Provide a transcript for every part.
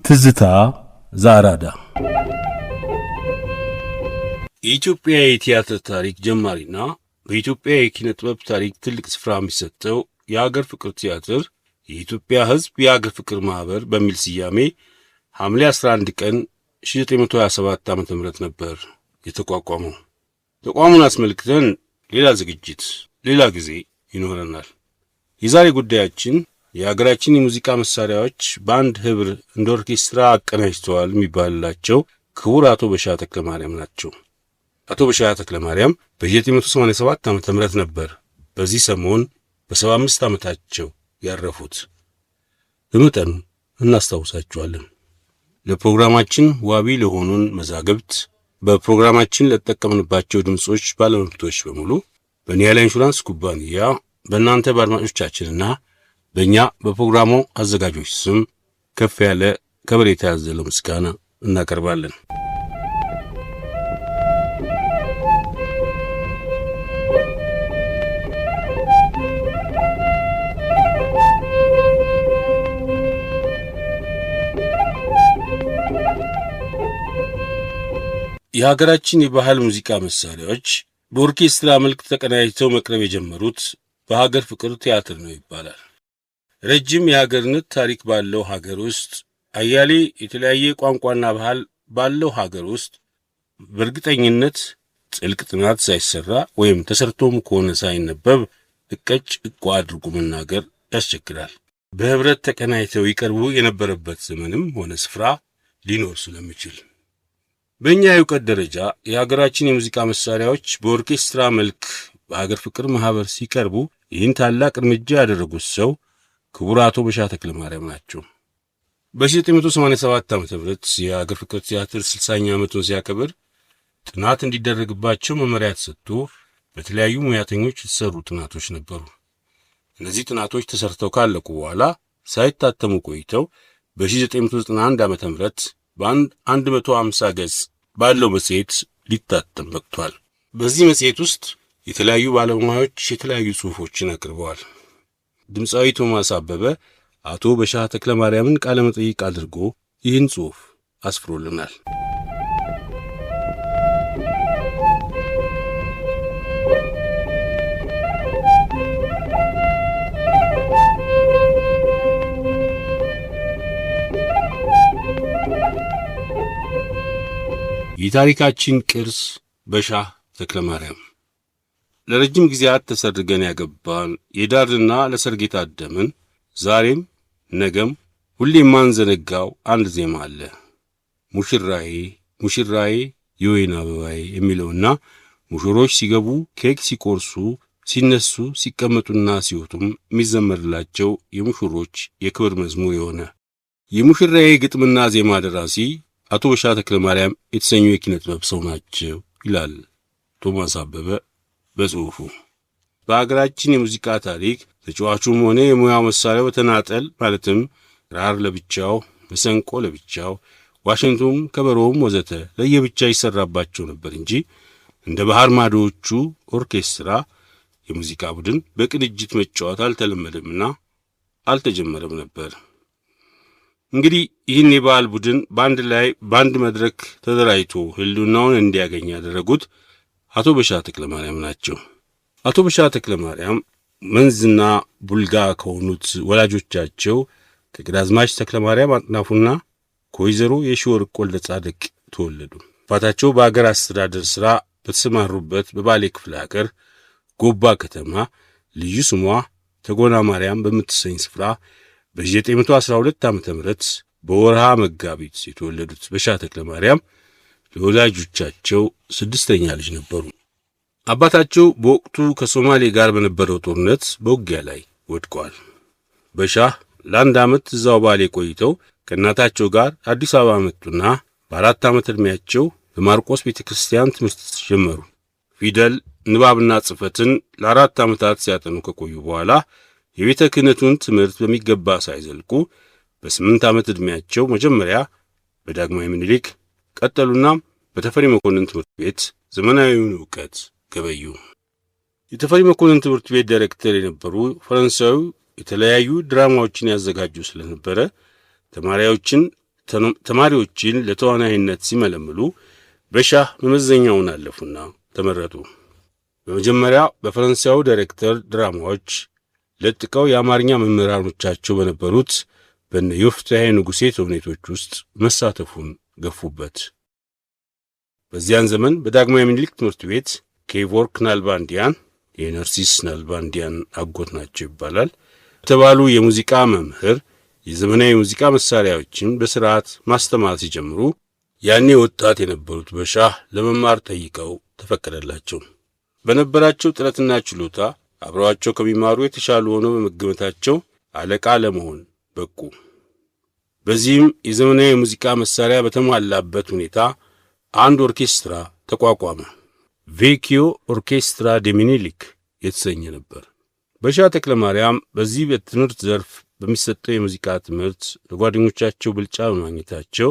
ትዝታ ዘአራዳ የኢትዮጵያ የቲያትር ታሪክ ጀማሪና በኢትዮጵያ የኪነ ጥበብ ታሪክ ትልቅ ስፍራ የሚሰጠው የሀገር ፍቅር ቲያትር የኢትዮጵያ ሕዝብ የሀገር ፍቅር ማህበር በሚል ስያሜ ሐምሌ 11 ቀን 1927 ዓ.ም ነበር የተቋቋመው። ተቋሙን አስመልክተን ሌላ ዝግጅት ሌላ ጊዜ ይኖረናል። የዛሬ ጉዳያችን የሀገራችን የሙዚቃ መሳሪያዎች በአንድ ህብር እንደ ኦርኬስትራ አቀናጅተዋል የሚባልላቸው ክቡር አቶ በሻህ ተክለማርያም ናቸው። አቶ በሻህ ተክለማርያም በ1987 ዓ.ም ነበር በዚህ ሰሞን በ75 ዓመታቸው ያረፉት። በመጠኑ እናስታውሳቸዋለን። ለፕሮግራማችን ዋቢ ለሆኑን መዛግብት፣ በፕሮግራማችን ለተጠቀምንባቸው ድምጾች ባለመብቶች በሙሉ በኒያላ ኢንሹራንስ ኩባንያ በእናንተ በአድማጮቻችንና በእኛ በፕሮግራሙ አዘጋጆች ስም ከፍ ያለ ከበሬታ ያዘለ ምስጋና እናቀርባለን። የሀገራችን የባህል ሙዚቃ መሳሪያዎች በኦርኬስትራ መልክ ተቀናጅተው መቅረብ የጀመሩት በሀገር ፍቅር ቲያትር ነው ይባላል። ረጅም የሀገርነት ታሪክ ባለው ሀገር ውስጥ አያሌ የተለያየ ቋንቋና ባህል ባለው ሀገር ውስጥ በእርግጠኝነት ጥልቅ ጥናት ሳይሰራ ወይም ተሰርቶም ከሆነ ሳይነበብ እቀጭ እቋ አድርጎ መናገር ያስቸግራል። በህብረት ተቀናጅተው ይቀርቡ የነበረበት ዘመንም ሆነ ስፍራ ሊኖር ስለሚችል በእኛ የእውቀት ደረጃ የሀገራችን የሙዚቃ መሳሪያዎች በኦርኬስትራ መልክ በሀገር ፍቅር ማህበር ሲቀርቡ ይህን ታላቅ እርምጃ ያደረጉት ሰው ክቡር አቶ በሻህ ተክለማርያም ናቸው። በ1987 ዓ.ም የሀገር ፍቅር ቲያትር 60ኛ ዓመቱን ሲያከብር ጥናት እንዲደረግባቸው መመሪያ ተሰጥቶ በተለያዩ ሙያተኞች የተሰሩ ጥናቶች ነበሩ። እነዚህ ጥናቶች ተሰርተው ካለቁ በኋላ ሳይታተሙ ቆይተው በ1991 ዓ.ም በአንድ 150 ገጽ ባለው መጽሔት ሊታተም በቅቷል። በዚህ መጽሔት ውስጥ የተለያዩ ባለሙያዎች የተለያዩ ጽሑፎችን አቅርበዋል። ድምፃዊ ቶማስ አበበ አቶ በሻህ ተክለማርያምን ቃለ መጠይቅ አድርጎ ይህን ጽሑፍ አስፍሮልናል። የታሪካችን ቅርስ በሻህ ተክለማርያም ለረጅም ጊዜያት ተሰርገን ያገባን የዳርና ለሰርግ የታደምን ዛሬም ነገም ሁሌም ማንዘነጋው አንድ ዜማ አለ። ሙሽራዬ ሙሽራዬ የወይን አበባዬ የሚለውና ሙሽሮች ሲገቡ ኬክ ሲቆርሱ ሲነሱ ሲቀመጡና ሲወጡም የሚዘመርላቸው የሙሽሮች የክብር መዝሙር የሆነ የሙሽራዬ ግጥምና ዜማ ደራሲ አቶ በሻህ ተክለማርያም የተሰኙ የኪነ ጥበብ ሰው ናቸው ይላል ቶማስ አበበ በጽሑፉ። በአገራችን የሙዚቃ ታሪክ ተጫዋቹም ሆነ የሙያው መሳሪያው በተናጠል ማለትም ክራር ለብቻው፣ መሰንቆ ለብቻው፣ ዋሽንቱም ከበሮም ወዘተ ለየብቻ ይሰራባቸው ነበር እንጂ እንደ ባህር ማዶዎቹ ኦርኬስትራ የሙዚቃ ቡድን በቅንጅት መጫወት አልተለመደምና አልተጀመረም ነበር። እንግዲህ ይህን የባህል ቡድን በአንድ መድረክ ተደራጅቶ ህልውናውን እንዲያገኝ ያደረጉት አቶ በሻህ ተክለማርያም ናቸው። አቶ በሻህ ተክለማርያም መንዝና ቡልጋ ከሆኑት ወላጆቻቸው ከግራዝማች ተክለማርያም አጥናፉና ከወይዘሮ የሺወርቅ ወልደ ጻድቅ ተወለዱ። አባታቸው በአገር አስተዳደር ሥራ በተሰማሩበት በባሌ ክፍለ ሀገር ጎባ ከተማ ልዩ ስሟ ተጎና ማርያም በምትሰኝ ስፍራ በ1912 ዓ.ም በወርሃ መጋቢት የተወለዱት በሻህ ተክለማርያም ለወላጆቻቸው ስድስተኛ ልጅ ነበሩ። አባታቸው በወቅቱ ከሶማሌ ጋር በነበረው ጦርነት በውጊያ ላይ ወድቀዋል። በሻህ ለአንድ ዓመት እዛው ባሌ ቆይተው ከእናታቸው ጋር አዲስ አበባ መጡና በ4 ዓመት ዕድሜያቸው በማርቆስ ቤተክርስቲያን ትምህርት ጀመሩ። ፊደል ንባብና ጽሕፈትን ለ4 ዓመታት ሲያጠኑ ከቆዩ በኋላ የቤተ ክህነቱን ትምህርት በሚገባ ሳይዘልቁ በ8 ዓመት ዕድሜያቸው መጀመሪያ በዳግማዊ ምኒልክ ቀጠሉና በተፈሪ መኮንን ትምህርት ቤት ዘመናዊውን ዕውቀት ገበዩ። የተፈሪ መኮንን ትምህርት ቤት ዳይሬክተር የነበሩ ፈረንሳዊ የተለያዩ ድራማዎችን ያዘጋጁ ስለነበረ ተማሪዎችን ለተዋናይነት ሲመለምሉ በሻህ መመዘኛውን አለፉና ተመረጡ። በመጀመሪያ በፈረንሳዩ ዳይሬክተር ድራማዎች ለጥቀው የአማርኛ መምህራኖቻቸው በነበሩት በነ ዮፍታሔ ንጉሴ ተውኔቶች ውስጥ መሳተፉን ገፉበት። በዚያን ዘመን በዳግማዊ ምኒልክ ትምህርት ቤት ኬቮርክ ናልባንዲያን የነርሲስ ናልባንዲያን አጎት ናቸው ይባላል የተባሉ የሙዚቃ መምህር የዘመናዊ ሙዚቃ መሳሪያዎችን በስርዓት ማስተማር ሲጀምሩ ያኔ ወጣት የነበሩት በሻህ ለመማር ጠይቀው ተፈቀደላቸው። በነበራቸው ጥረትና ችሎታ አብረዋቸው ከሚማሩ የተሻሉ ሆነው በመገመታቸው አለቃ ለመሆን በቁ። በዚህም የዘመናዊ ሙዚቃ መሳሪያ በተሟላበት ሁኔታ አንድ ኦርኬስትራ ተቋቋመ። ቬኪዮ ኦርኬስትራ ደ ሚኒሊክ የተሰኘ ነበር። በሻህ ተክለ ማርያም በዚህ በትምህርት ዘርፍ በሚሰጠው የሙዚቃ ትምህርት ለጓደኞቻቸው ብልጫ በማግኘታቸው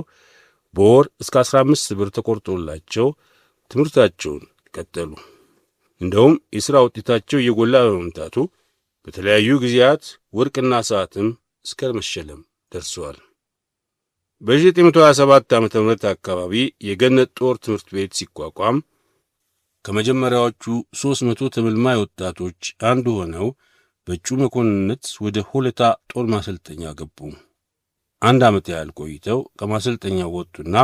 በወር እስከ 15 ብር ተቆርጦላቸው ትምህርታቸውን ቀጠሉ። እንደውም የሥራ ውጤታቸው እየጎላ በመምጣቱ በተለያዩ ጊዜያት ወርቅና ሰዓትም እስከ መሸለም ደርሰዋል። በ1927 ዓ.ም አካባቢ የገነት ጦር ትምህርት ቤት ሲቋቋም ከመጀመሪያዎቹ 300 ተመልማይ ወጣቶች አንዱ ሆነው በእጩ መኮንነት ወደ ሆለታ ጦር ማሰልጠኛ ገቡ። አንድ ዓመት ያህል ቆይተው ከማሰልጠኛው ወጡና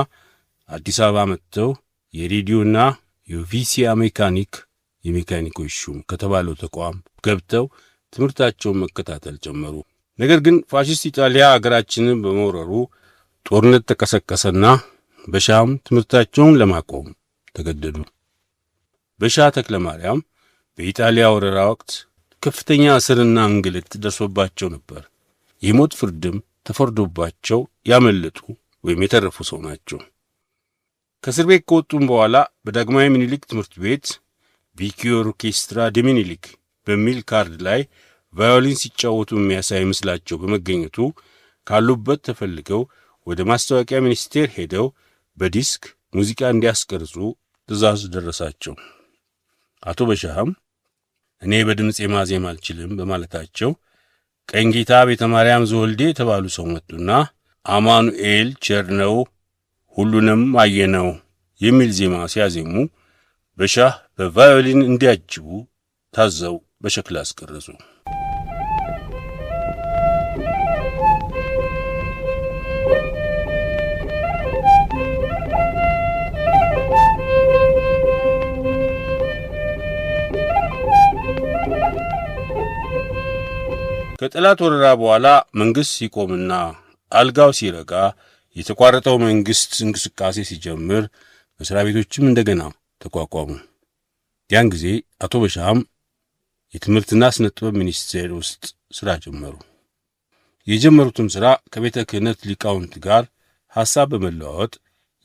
አዲስ አበባ መጥተው የሬዲዮና የቪሲያ ሜካኒክ የሜካኒኮች ሹም ከተባለው ተቋም ገብተው ትምህርታቸውን መከታተል ጀመሩ። ነገር ግን ፋሺስት ኢጣሊያ አገራችንን በመውረሩ ጦርነት ተቀሰቀሰና በሻህም ትምህርታቸውን ለማቆም ተገደዱ። በሻህ ተክለ ማርያም በኢጣሊያ ወረራ ወቅት ከፍተኛ እስርና እንግልት ደርሶባቸው ነበር። የሞት ፍርድም ተፈርዶባቸው ያመለጡ ወይም የተረፉ ሰው ናቸው። ከእስር ቤት ከወጡም በኋላ በዳግማዊ ምኒልክ ትምህርት ቤት ቪኪዮ ኦርኬስትራ ደ ሚኒሊክ በሚል ካርድ ላይ ቫዮሊን ሲጫወቱ የሚያሳይ ምስላቸው በመገኘቱ ካሉበት ተፈልገው ወደ ማስታወቂያ ሚኒስቴር ሄደው በዲስክ ሙዚቃ እንዲያስቀርጹ ትእዛዝ ደረሳቸው። አቶ በሻህም እኔ በድምፅ ማዜም አልችልም በማለታቸው ቀኝጌታ ቤተ ማርያም ዘወልዴ የተባሉ ሰው መጡና አማኑኤል ቸርነው ሁሉንም አየነው የሚል ዜማ ሲያዜሙ በሻህ በቫዮሊን እንዲያጅቡ ታዘው በሸክላ አስቀረጹ። ከጠላት ወረራ በኋላ መንግሥት ሲቆምና አልጋው ሲረጋ የተቋረጠው መንግሥት እንቅስቃሴ ሲጀምር መስሪያ ቤቶችም እንደገና ተቋቋሙ። ያን ጊዜ አቶ በሻህም የትምህርትና ስነ ጥበብ ሚኒስቴር ውስጥ ሥራ ጀመሩ። የጀመሩትም ሥራ ከቤተ ክህነት ሊቃውንት ጋር ሐሳብ በመለዋወጥ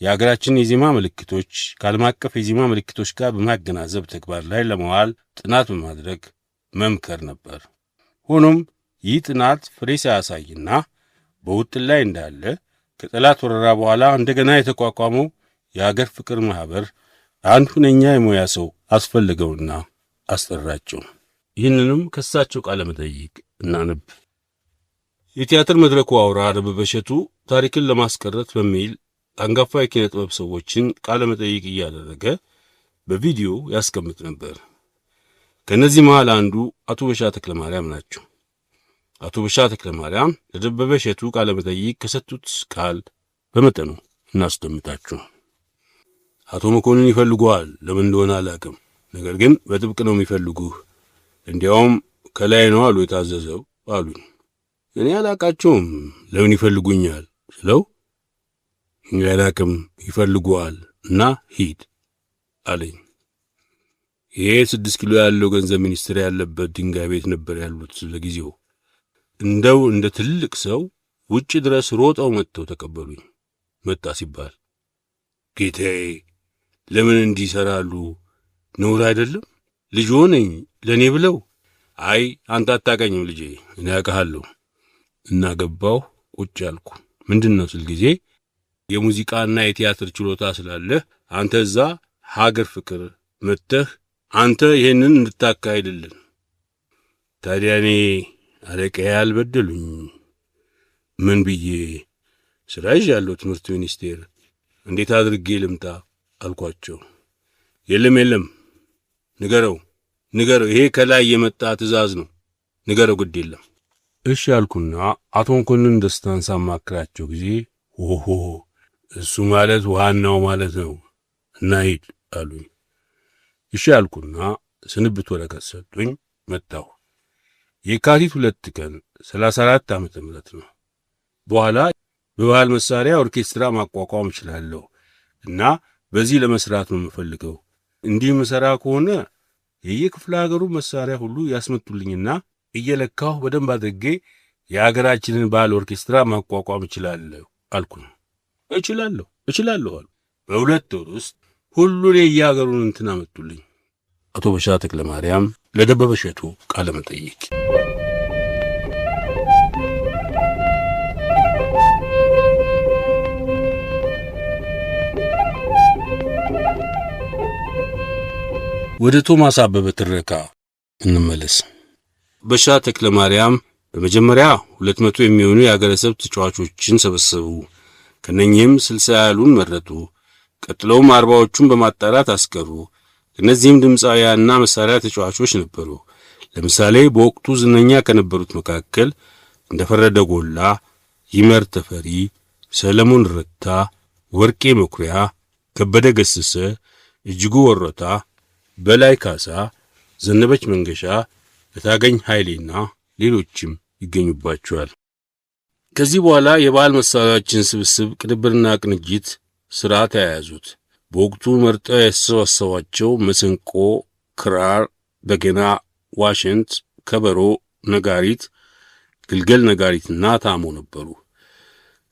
የአገራችን የዜማ ምልክቶች ከዓለም አቀፍ የዜማ ምልክቶች ጋር በማገናዘብ ተግባር ላይ ለመዋል ጥናት በማድረግ መምከር ነበር። ሆኖም ይህ ጥናት ፍሬ ሳያሳይና በውጥን ላይ እንዳለ ከጠላት ወረራ በኋላ እንደገና የተቋቋመው የአገር ፍቅር ማኅበር አንድ ሁነኛ የሙያ ሰው አስፈለገውና አስጠራቸው። ይህንንም ከሳቸው ቃለ መጠይቅ እናንብ። የቲያትር መድረኩ አውራ ደበበ እሸቱ ታሪክን ለማስቀረት በሚል አንጋፋ የኪነ ጥበብ ሰዎችን ቃለ መጠይቅ እያደረገ በቪዲዮ ያስቀምጥ ነበር። ከነዚህ መሃል አንዱ አቶ በሻህ ተክለ ማርያም ናቸው። አቶ በሻህ ተክለ ማርያም ለደበበ እሸቱ ቃለ መጠይቅ ከሰጡት ቃል በመጠኑ እናስደምጣችሁ። አቶ መኮንን ይፈልጉዋል፣ ለምን እንደሆነ አላውቅም። ነገር ግን በጥብቅ ነው የሚፈልጉህ። እንዲያውም ከላይ ነው አሉ የታዘዘው አሉኝ። እኔ አላቃቸውም፣ ለምን ይፈልጉኛል ስለው እኔ አላቅም፣ ይፈልጉዋል እና ሂድ አለኝ። ይሄ 6 ኪሎ ያለው ገንዘብ ሚኒስትር ያለበት ድንጋይ ቤት ነበር ያሉት ለጊዜው። እንደው እንደ ትልቅ ሰው ውጭ ድረስ ሮጠው መጥተው ተቀበሉኝ። መጣ ሲባል ጌታዬ ለምን እንዲሰራሉ? ነውር አይደለም? ልጅ ሆነኝ ለኔ ብለው። አይ አንተ አታቀኝም ልጄ፣ እኔ አውቃለሁ። እና ገባሁ፣ ቁጭ አልኩ። ምንድነው ስል ጊዜ የሙዚቃና የቲያትር ችሎታ ስላለህ አንተ እዛ ሀገር ፍቅር መጥተህ አንተ ይሄንን እንድታካሂድልን። ታዲያ እኔ አለቃዬ አልበደሉኝ። ምን ብዬ ስራ ይዣለሁ ትምህርት ሚኒስቴር፣ እንዴት አድርጌ ልምጣ አልኳቸው። የለም ንገረው፣ ይሄ ከላይ የመጣ ትእዛዝ ነው፣ ንገረው፣ ግድ የለም። እሺ አልኩና አቶ መኮንን ደስታን ሳማክራቸው ጊዜ ኦሆ እሱ ማለት ዋናው ማለት ነው እና ሂድ አሉኝ። እሺ አልኩና ስንብት ወረቀት ሰጡኝ። መጣሁ። የካቲት 2 ቀን 34 ዓመተ ምህረት ነው። በኋላ በባህል መሳሪያ ኦርኬስትራ ማቋቋም እችላለሁ እና በዚህ ለመስራት ነው የምፈልገው። እንዲህ መሰራ ከሆነ የየክፍለ ሀገሩ መሳሪያ ሁሉ ያስመጡልኝና እየለካሁ በደንብ አድርጌ የሀገራችንን ባህል ኦርኬስትራ ማቋቋም እችላለሁ አልኩ። እችላለሁ አሉ። በ2 ወር ውስጥ ሁሉን የየሀገሩን እንትን አመጡልኝ። አቶ በሻ ተክለ ማርያም ለደበበ እሸቱ ቃለ መጠይቅ። ወደ ቶማስ አበበ ትረካ እንመለስ። በሻ ተክለ ማርያም በመጀመሪያ 200 የሚሆኑ የአገረሰብ ተጫዋቾችን ሰበሰቡ። ከነኚህም 60 ያህሉን መረጡ። ቀጥለውም 40ዎቹን በማጣራት አስቀሩ። እነዚህም ድምፃውያንና መሳሪያ ተጫዋቾች ነበሩ። ለምሳሌ በወቅቱ ዝነኛ ከነበሩት መካከል እንደፈረደ ጎላ፣ ይመር ተፈሪ፣ ሰለሞን ረታ፣ ወርቄ መኩሪያ፣ ከበደ ገሰሰ፣ እጅጉ ወሮታ፣ በላይ ካሳ፣ ዘነበች መንገሻ፣ ለታገኝ ኃይሌና ሌሎችም ይገኙባቸዋል። ከዚህ በኋላ የባህል መሳሪያዎችን ስብስብ ቅንብርና ቅንጅት ሥራ ተያያዙት። በወቅቱ መርጠው ያሰባሰቧቸው መሰንቆ፣ ክራር፣ በገና፣ ዋሽንት፣ ከበሮ፣ ነጋሪት፣ ግልገል ነጋሪትና ታሞ ነበሩ።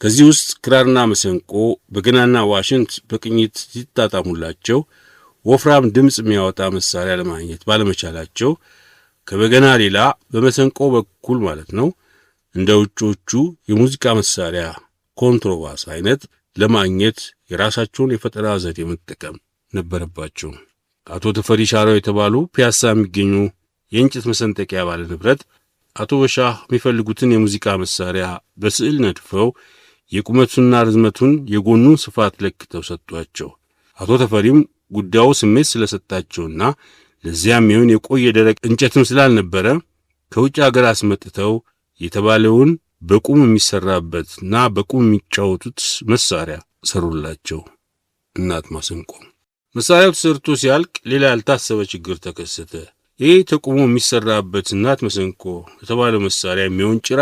ከዚህ ውስጥ ክራርና መሰንቆ፣ በገናና ዋሽንት በቅኝት ሲጣጣሙላቸው ወፍራም ድምፅ የሚያወጣ መሳሪያ ለማግኘት ባለመቻላቸው ከበገና ሌላ በመሰንቆ በኩል ማለት ነው እንደ ውጮቹ የሙዚቃ መሳሪያ ኮንትሮባስ አይነት ለማግኘት የራሳቸውን የፈጠራ ዘዴ መጠቀም ነበረባቸው። አቶ ተፈሪ ሻራው የተባሉ ፒያሳ የሚገኙ የእንጨት መሰንጠቂያ ባለ ንብረት አቶ በሻ የሚፈልጉትን የሙዚቃ መሳሪያ በስዕል ነድፈው የቁመቱንና ርዝመቱን የጎኑን ስፋት ለክተው ሰጧቸው። አቶ ተፈሪም ጉዳዩ ስሜት ስለሰጣቸውና ለዚያም ይሁን የቆየ ደረቅ እንጨትም ስላልነበረ ከውጭ ሀገር አስመጥተው የተባለውን በቁም የሚሰራበትና በቁም የሚጫወቱት መሳሪያ ሰሩላቸው። እናት ማሰንቆ። መሳሪያው ተሰርቶ ሲያልቅ ሌላ ያልታሰበ ችግር ተከሰተ። ይህ ተቁሞ የሚሰራበት እናት መሰንቆ የተባለው መሳሪያ የሚሆን ጭራ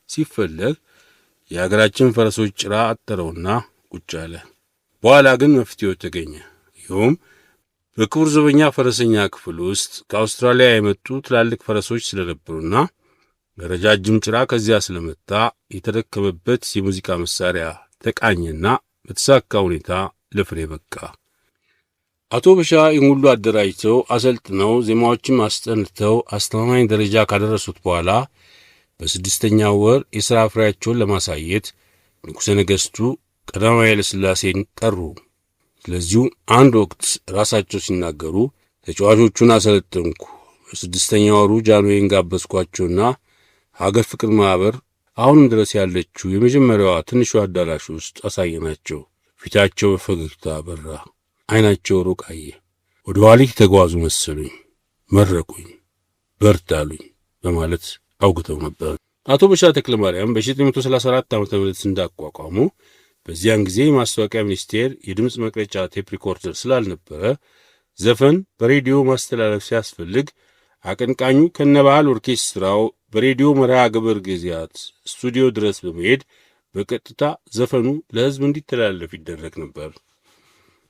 ሲፈለግ የሀገራችን ፈረሶች ጭራ አጠረውና ቁጭ አለ። በኋላ ግን መፍትሄው ተገኘ። ይኸውም በክቡር ዘበኛ ፈረሰኛ ክፍል ውስጥ ከአውስትራሊያ የመጡ ትላልቅ ፈረሶች ስለነበሩና ረጃጅም ጭራ ከዚያ ስለመጣ የተደከመበት የሙዚቃ መሳሪያ ተቃኘና በተሳካ ሁኔታ ለፍሬ በቃ። አቶ በሻ ይህን ሁሉ አደራጅተው አሰልጥነው ዜማዎችም አስጠንተው አስተማማኝ ደረጃ ካደረሱት በኋላ በ6ኛው ወር የሥራ ፍሬያቸውን ለማሳየት ንጉሠ ነገሥቱ ቀዳማዊ ኃይለ ሥላሴን ጠሩ። ስለዚሁ አንድ ወቅት ራሳቸው ሲናገሩ ተጫዋቾቹን አሰለጠንኩ፣ በ6ኛው ወሩ ጃንሆይን ጋበዝኳቸውና ሀገር ፍቅር ማኅበር አሁንም ድረስ ያለችው የመጀመሪያዋ ትንሿ አዳራሽ ውስጥ አሳየናቸው። ፊታቸው በፈገግታ በራ፣ ዐይናቸው ሩቅ አየ። ወደ ኋሊት ተጓዙ መሰሉኝ፣ መረቁኝ፣ በርታሉኝ በማለት አውግተው ነበር። አቶ በሻ ተክለ ማርያም በ1934 ዓ.ም እንዳቋቋሙ በዚያን ጊዜ የማስታወቂያ ሚኒስቴር የድምፅ መቅረጫ ቴፕ ሪኮርደር ስላልነበረ ዘፈን በሬዲዮ ማስተላለፍ ሲያስፈልግ አቀንቃኙ ከነባህል ኦርኬስትራው በሬዲዮ መርሃ ግብር ጊዜያት ስቱዲዮ ድረስ በመሄድ በቀጥታ ዘፈኑ ለሕዝብ እንዲተላለፍ ይደረግ ነበር።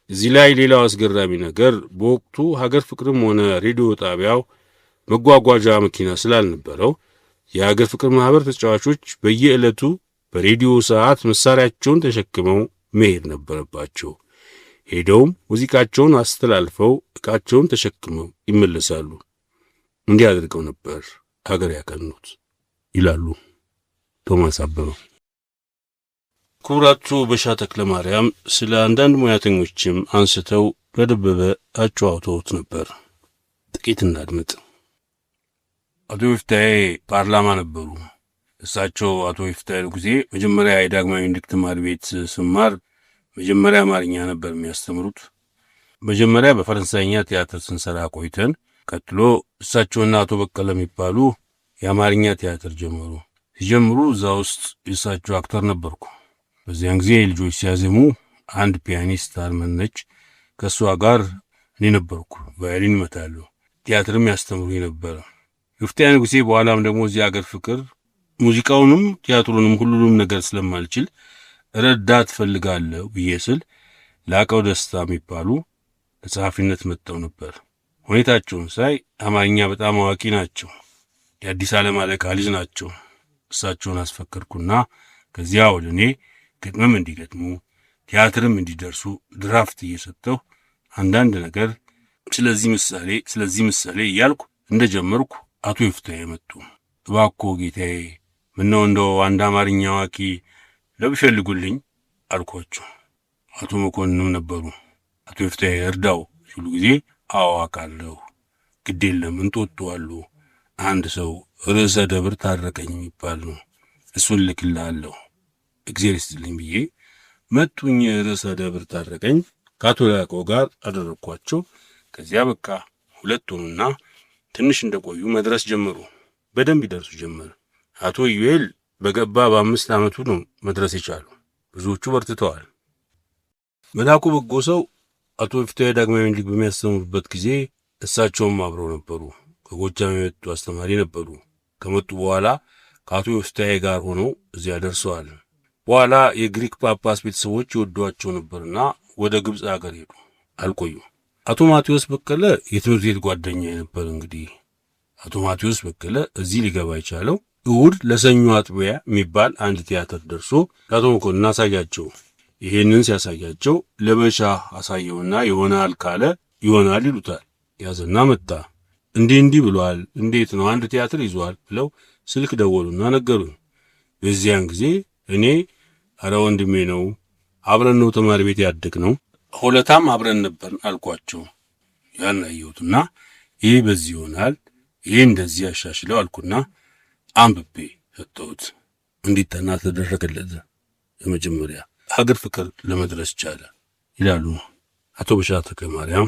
እዚህ ላይ ሌላው አስገራሚ ነገር በወቅቱ ሀገር ፍቅርም ሆነ ሬዲዮ ጣቢያው መጓጓዣ መኪና ስላልነበረው የሀገር ፍቅር ማኅበር ተጫዋቾች በየዕለቱ በሬዲዮ ሰዓት መሳሪያቸውን ተሸክመው መሄድ ነበረባቸው። ሄደውም ሙዚቃቸውን አስተላልፈው ዕቃቸውን ተሸክመው ይመለሳሉ። እንዲህ አድርገው ነበር ሀገር ያቀኑት ይላሉ ቶማስ አበበ። ክቡራቱ በሻ ተክለ ማርያም ስለ አንዳንድ ሙያተኞችም አንስተው ለደበበ አጨዋውተውት ነበር። ጥቂት እናድምጥ። አቶ ይፍታሔ ፓርላማ ነበሩ። እሳቸው አቶ ይፍታሔ ንጉሴ መጀመሪያ የዳግማዊ ምኒልክ ተማሪ ቤት ስማር መጀመሪያ አማርኛ ነበር የሚያስተምሩት። መጀመሪያ በፈረንሳይኛ ቲያትር ስንሰራ ቆይተን ቀጥሎ እሳቸውና አቶ በቀለ የሚባሉ የአማርኛ ቲያትር ጀመሩ። ሲጀምሩ እዛ ውስጥ የእሳቸው አክተር ነበርኩ። በዚያን ጊዜ ልጆች ሲያዜሙ አንድ ፒያኒስት አርመን ነች፣ ከእሷ ጋር እኔ ነበርኩ። ቫዮሊን እመታለሁ፣ ቲያትርም ያስተምሩ ነበረ። ይፍታሔ ንጉሴ በኋላም ደግሞ እዚህ አገር ፍቅር ሙዚቃውንም ቲያትሩንም ሁሉንም ነገር ስለማልችል ረዳት ፈልጋለሁ ብዬ ስል ላቀው ደስታ የሚባሉ ለጸሐፊነት መጥተው ነበር። ሁኔታቸውን ሳይ አማርኛ በጣም አዋቂ ናቸው። የአዲስ ዓለም አለቃ ልጅ ናቸው። እሳቸውን አስፈቀድኩና ከዚያ ወደ እኔ ግጥምም እንዲገጥሙ ቲያትርም እንዲደርሱ ድራፍት እየሰጠሁ አንዳንድ ነገር ስለዚህ ምሳሌ እያልኩ እንደጀመርኩ አቶ ይፍታሔ መጡ። እባክዎ ጌታዬ፣ ምነው እንደው አንድ አማርኛ አዋቂ ለብፈልጉልኝ አልኳቸው። አቶ መኮንንም ነበሩ። አቶ ይፍታሔ እርዳው ሲሉ ጊዜ አዋቃለሁ፣ ግድ የለም እንጦጥዋለሁ፣ አንድ ሰው ርዕሰ ደብር ታረቀኝ የሚባል ነው፣ እሱን ልክልሃለሁ፣ እግዚአብሔር ይስጥልኝ ብዬ መጡኝ። ርዕሰ ደብር ታረቀኝ ከአቶ ላቀው ጋር አደረግኳቸው። ከዚያ በቃ ሁለት ሆኑና ትንሽ እንደቆዩ መድረስ ጀመሩ። በደንብ ይደርሱ ጀመር። አቶ ዩኤል በገባ በ5 ዓመቱ ነው መድረስ የቻሉ። ብዙዎቹ በርትተዋል። መላኩ በጎ ሰው አቶ ይፍታሔ ዳግማዊ ምኒልክ በሚያስተምሩበት ጊዜ እሳቸውም አብረው ነበሩ። ከጎጃም የመጡ አስተማሪ ነበሩ። ከመጡ በኋላ ከአቶ ይፍታሔ ጋር ሆነው እዚያ ደርሰዋል። በኋላ የግሪክ ጳጳስ ቤተሰቦች ይወዷቸው ነበርና ወደ ግብፅ ሀገር ሄዱ። አልቆዩም። አቶ ማቴዎስ በቀለ የትምህርት ቤት ጓደኛ ነበር። እንግዲህ አቶ ማቴዎስ በቀለ እዚህ ሊገባ የቻለው እሑድ ለሰኞ አጥቢያ የሚባል አንድ ቲያትር ደርሶ ለአቶ መኮንን አሳያቸው። ይሄንን ሲያሳያቸው ለበሻ አሳየውና ይሆናል ካለ ይሆናል ይሉታል። ያዘና መጣ። እንዲህ ብሏል፣ እንዴት ነው አንድ ቲያትር ይዟል ብለው ስልክ ደወሉና ነገሩኝ። በዚያን ጊዜ እኔ አረ ወንድሜ ነው፣ አብረን ነው ተማሪ ቤት ያደግነው፣ ሆለታም አብረን ነበር አልኳቸው። ያን አየሁትና ይህ በዚህ ይሆናል፣ ይህ እንደዚህ ያሻሽለው አልኩና አንብቤ ሰጠሁት። እንዲጠና ተደረገለት። የመጀመሪያ ሀገር ፍቅር ለመድረስ ቻለ ይላሉ አቶ በሻ ተክለ ማርያም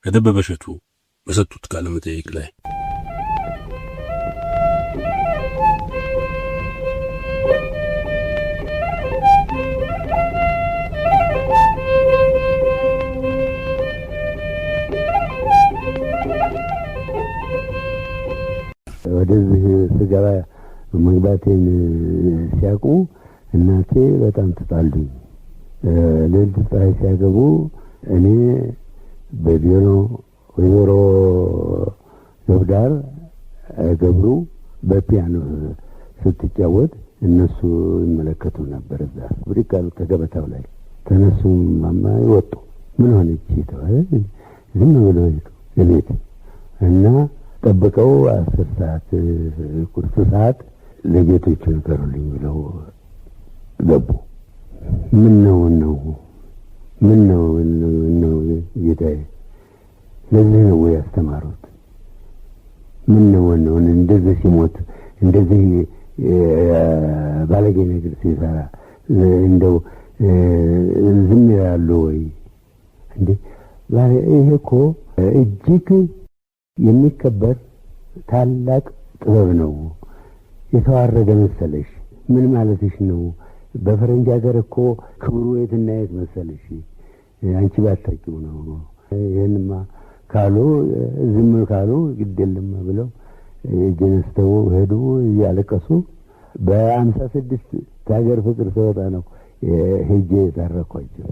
ከደበበ እሸቱ በሰጡት ቃለ መጠይቅ ላይ። ወደዚህ ስገባ መግባቴን ሲያውቁ እናቴ በጣም ተጣሉኝ። ልዕልት ፀሐይ ሲያገቡ እኔ በቢሮ ወይዘሮ ዮብዳር ገብሩ በፒያኖ ስትጫወት እነሱ ይመለከቱ ነበር። እዛ ብድግ አሉ ከገበታው ላይ ተነሱ። ማማ ይወጡ። ምን ሆነች ተባለ። ዝም ብለው ሄዱ እቤት እና ጠብቀው 10 ሰዓት ቁርስ ሰዓት ለጌቶቹ ይቀሩልኝ ብለው ገቡ። ምን ነው ጌታዬ፣ ለዚህ ነው ያስተማሩት? ምን ነው እንደዚህ ሲሞት እንደዚህ ባለጌ ነገር ሲሰራ እንደው ዝም ይላሉ ወይ እንዴ? ይሄ እኮ እጅግ የሚከበር ታላቅ ጥበብ ነው። የተዋረደ መሰለሽ? ምን ማለትሽ ነው? በፈረንጅ ሀገር እኮ ክብሩ የትና የት መሰለሽ? አንቺ ባታውቂው ነው። ይሄንማ ካሉ ዝም ካሉ ግድ የለም ብለው እጀነስተው ሄዱ እያለቀሱ። በ56 ታገር ፍቅር ሰወጣ ነው ሄጄ ታረኳቸው።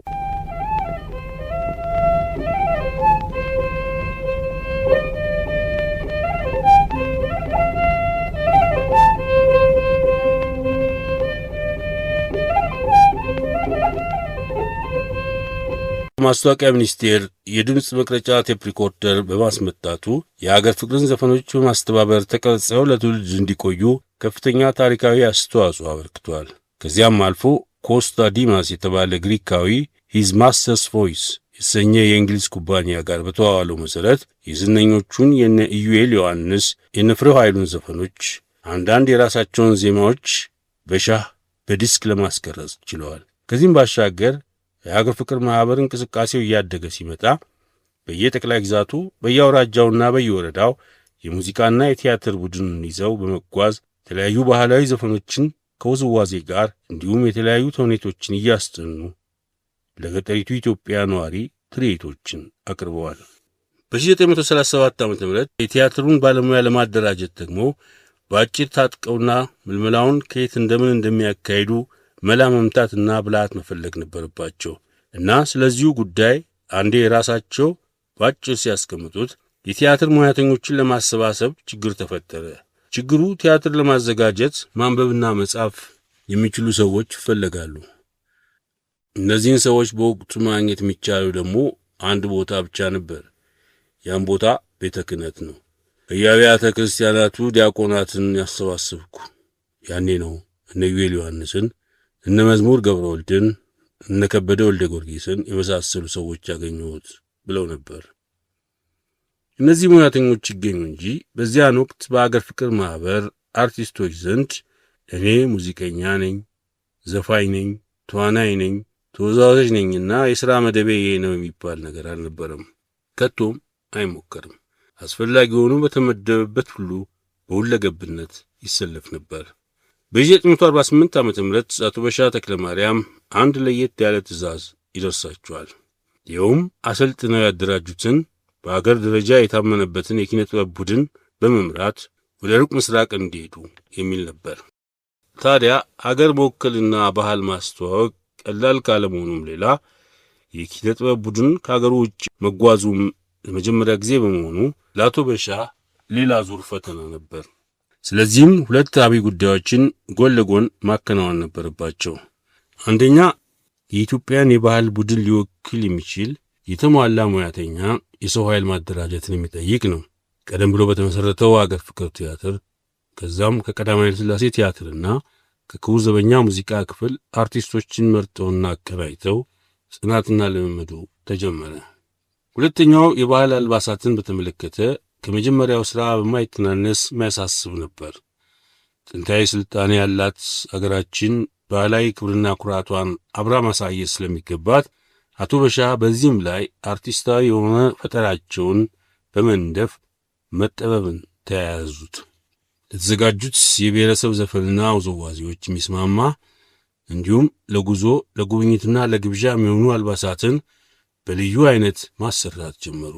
ማስታወቂያ ሚኒስቴር የድምጽ መቅረጫ ቴፕ ሪኮርደር በማስመጣቱ የሀገር ፍቅርን ዘፈኖች በማስተባበር ተቀርጸው ለትውልድ እንዲቆዩ ከፍተኛ ታሪካዊ አስተዋጽኦ አበርክቷል። ከዚያም አልፎ ኮስታ ዲማስ የተባለ ግሪካዊ ሂዝ ማስተርስ ቮይስ የተሰኘ የእንግሊዝ ኩባንያ ጋር በተዋዋለው መሠረት የዝነኞቹን የነ ኢዩኤል ዮሐንስ የነ ፍሬው ኃይሉን ዘፈኖች አንዳንድ የራሳቸውን ዜማዎች በሻህ በዲስክ ለማስቀረጽ ችለዋል። ከዚህም ባሻገር የሀገር ፍቅር ማኅበር እንቅስቃሴው እያደገ ሲመጣ በየጠቅላይ ግዛቱ በየአውራጃውና በየወረዳው የሙዚቃና የቲያትር ቡድን ይዘው በመጓዝ የተለያዩ ባህላዊ ዘፈኖችን ከውዝዋዜ ጋር እንዲሁም የተለያዩ ተውኔቶችን እያስጠኑ ለገጠሪቱ ኢትዮጵያ ነዋሪ ትርኢቶችን አቅርበዋል። በ1937 ዓ.ም የቲያትሩን ባለሙያ ለማደራጀት ደግሞ በአጭር ታጥቀውና ምልመላውን ከየት እንደምን እንደሚያካሂዱ መላ መምታትና ብልሃት መፈለግ ነበረባቸው እና ስለዚሁ ጉዳይ አንዴ ራሳቸው በአጭር ሲያስቀምጡት የቲያትር ሙያተኞችን ለማሰባሰብ ችግር ተፈጠረ። ችግሩ ቲያትር ለማዘጋጀት ማንበብና መጻፍ የሚችሉ ሰዎች ይፈለጋሉ። እነዚህን ሰዎች በወቅቱ ማግኘት የሚቻለው ደግሞ አንድ ቦታ ብቻ ነበር። ያም ቦታ ቤተ ክህነት ነው። በየአብያተ ክርስቲያናቱ ዲያቆናትን ያሰባሰብኩ። ያኔ ነው እነ ኢዩኤል ዮሐንስን፣ እነ መዝሙር ገብረ ወልድን፣ እነ ከበደ ወልደ ጊዮርጊስን የመሳሰሉ ሰዎች ያገኙት ብለው ነበር። እነዚህ ሙያተኞች ይገኙ እንጂ በዚያን ወቅት በአገር ፍቅር ማኅበር አርቲስቶች ዘንድ እኔ ሙዚቀኛ ነኝ፣ ዘፋኝ ነኝ፣ ተዋናይ ነኝ፣ ተወዛዋዥ ነኝና የሥራ መደቤ ይሄ ነው የሚባል ነገር አልነበረም። ከቶም አይሞከርም። አስፈላጊ ሆኖ በተመደበበት ሁሉ በሁለገብነት ይሰለፍ ነበር። በ1948 ዓ.ም አቶ በሻህ ተክለ ማርያም አንድ ለየት ያለ ትእዛዝ ይደርሳቸዋል። ይኸውም አሰልጥነው ያደራጁትን በአገር ደረጃ የታመነበትን የኪነ ጥበብ ቡድን በመምራት ወደ ሩቅ ምስራቅ እንዲሄዱ የሚል ነበር። ታዲያ አገር መወከልና ባህል ማስተዋወቅ ቀላል ካለመሆኑም ሌላ የኪነ ጥበብ ቡድን ከአገሩ ውጭ መጓዙም ለመጀመሪያ ጊዜ በመሆኑ ለአቶ በሻህ ሌላ ዙር ፈተና ነበር። ስለዚህም ሁለት አብይ ጉዳዮችን ጎን ለጎን ማከናወን ነበረባቸው። አንደኛ የኢትዮጵያን የባህል ቡድን ሊወክል የሚችል የተሟላ ሙያተኛ የሰው ኃይል ማደራጀትን የሚጠይቅ ነው። ቀደም ብሎ በተመሠረተው አገር ፍቅር ቲያትር ከዛም ከቀዳማዊ ኃይለ ሥላሴ ቲያትርና ከክቡር ዘበኛ ሙዚቃ ክፍል አርቲስቶችን መርጠውና አቀናጅተው ጽናትና ልምምዱ ተጀመረ። ሁለተኛው የባህል አልባሳትን በተመለከተ ከመጀመሪያው ሥራ በማይተናነስ የሚያሳስብ ነበር። ጥንታዊ ሥልጣኔ ያላት አገራችን ባህላዊ ክብርና ኩራቷን አብራ ማሳየት ስለሚገባት አቶ በሻህ በዚህም ላይ አርቲስታዊ የሆነ ፈጠራቸውን በመንደፍ መጠበብን ተያያዙት። ለተዘጋጁት የብሔረሰብ ዘፈንና ውዝዋዜዎች የሚስማማ እንዲሁም ለጉዞ ለጉብኝትና ለግብዣ የሚሆኑ አልባሳትን በልዩ አይነት ማሰራት ጀመሩ።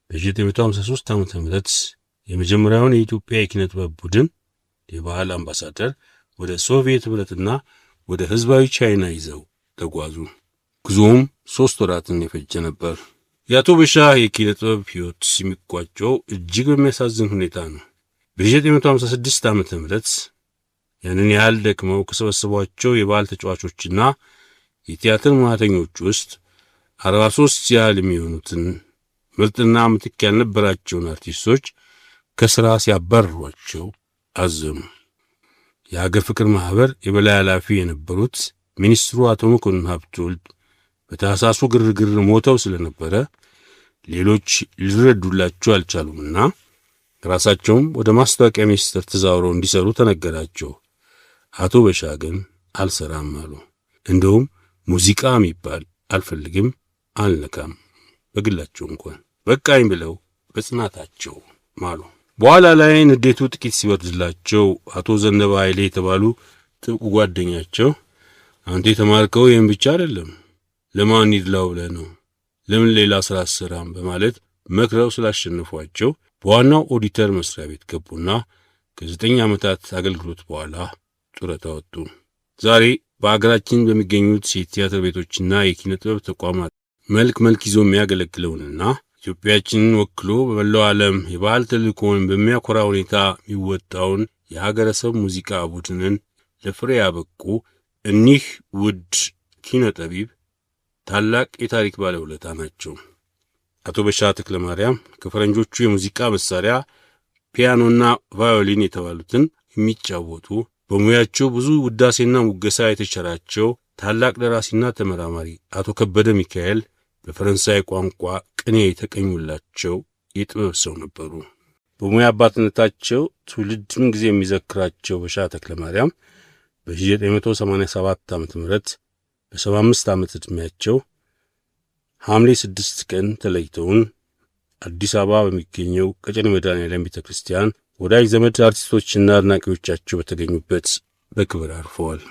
በ1953 ዓ.ም የመጀመሪያውን የኢትዮጵያ የኪነ ጥበብ ቡድን የባህል አምባሳደር ወደ ሶቪየት ኅብረትና ወደ ሕዝባዊ ቻይና ይዘው ተጓዙ። ጉዞውም 3 ወራትን የፈጀ ነበር። የአቶ በሻህ የኪነ ጥበብ ሕይወት የሚቋጨው እጅግ በሚያሳዝን ሁኔታ ነው። በ1956 ዓ.ም ያንን ያህል ደክመው ከሰበሰቧቸው የባህል ተጫዋቾችና የቲያትር ሙያተኞች ውስጥ 43 ያህል የሚሆኑትን ምርጥና ምትክ ያልነበራቸውን አርቲስቶች ከሥራ ሲያባርሯቸው አዘኑ። የአገር ፍቅር ማኅበር የበላይ ኃላፊ የነበሩት ሚኒስትሩ አቶ መኮንን ሀብተወልድ በታሳሱ ግርግር ሞተው ስለነበረ ሌሎች ሊረዱላቸው አልቻሉምና ራሳቸውም ወደ ማስታወቂያ ሚኒስቴር ተዛውረው እንዲሰሩ ተነገራቸው። አቶ በሻህ ግን አልሰራም አሉ። እንደውም ሙዚቃ የሚባል አልፈልግም፣ አልነካም፣ በግላቸው እንኳን በቃኝ ብለው በጽናታቸው ማሉ። በኋላ ላይ ንዴቱ ጥቂት ሲወርድላቸው አቶ ዘነበ ኃይሌ የተባሉ ጥብቅ ጓደኛቸው አንተ የተማርከው ይህን ብቻ አይደለም፣ ለማን ይድላው ብለህ ነው፣ ለምን ሌላ ሥራ አትሰራም በማለት መክረው ስላሸነፏቸው በዋናው ኦዲተር መስሪያ ቤት ገቡና ከ9 ዓመታት አገልግሎት በኋላ ጡረታ ወጡ። ዛሬ በአገራችን በሚገኙት የቲያትር ቤቶችና የኪነ ጥበብ ተቋማት መልክ ይዞ የሚያገለግለውንና ኢትዮጵያችንን ወክሎ በመላው ዓለም የባህል ተልእኮውን በሚያኮራ ሁኔታ የሚወጣውን የሀገረሰብ ሙዚቃ ቡድንን ለፍሬ ያበቁ እኒህ ውድ ኪነ ጠቢብ ታላቅ የታሪክ ባለውለታ ናቸው። አቶ በሻህ ተክለ ማርያም ከፈረንጆቹ የሙዚቃ መሳሪያ ፒያኖና ቫዮሊን የተባሉትን የሚጫወቱ በሙያቸው ብዙ ውዳሴና ሙገሳ የተቸራቸው ታላቅ ደራሲና ተመራማሪ አቶ ከበደ ሚካኤል በፈረንሳይ ቋንቋ ቅኔ የተቀኙላቸው የጥበብ ሰው ነበሩ። በሙያ አባትነታቸው ትውልድ ምን ጊዜ የሚዘክራቸው በሻ ተክለ ማርያም በ1987 ዓ.ም በ75 ዓመት ዕድሜያቸው ሐምሌ 6 ቀን ተለይተውን አዲስ አበባ በሚገኘው ቀጨኔ መድኃኔዓለም ቤተ ክርስቲያን ወዳጅ ዘመድ አርቲስቶችና አድናቂዎቻቸው በተገኙበት በክብር አርፈዋል።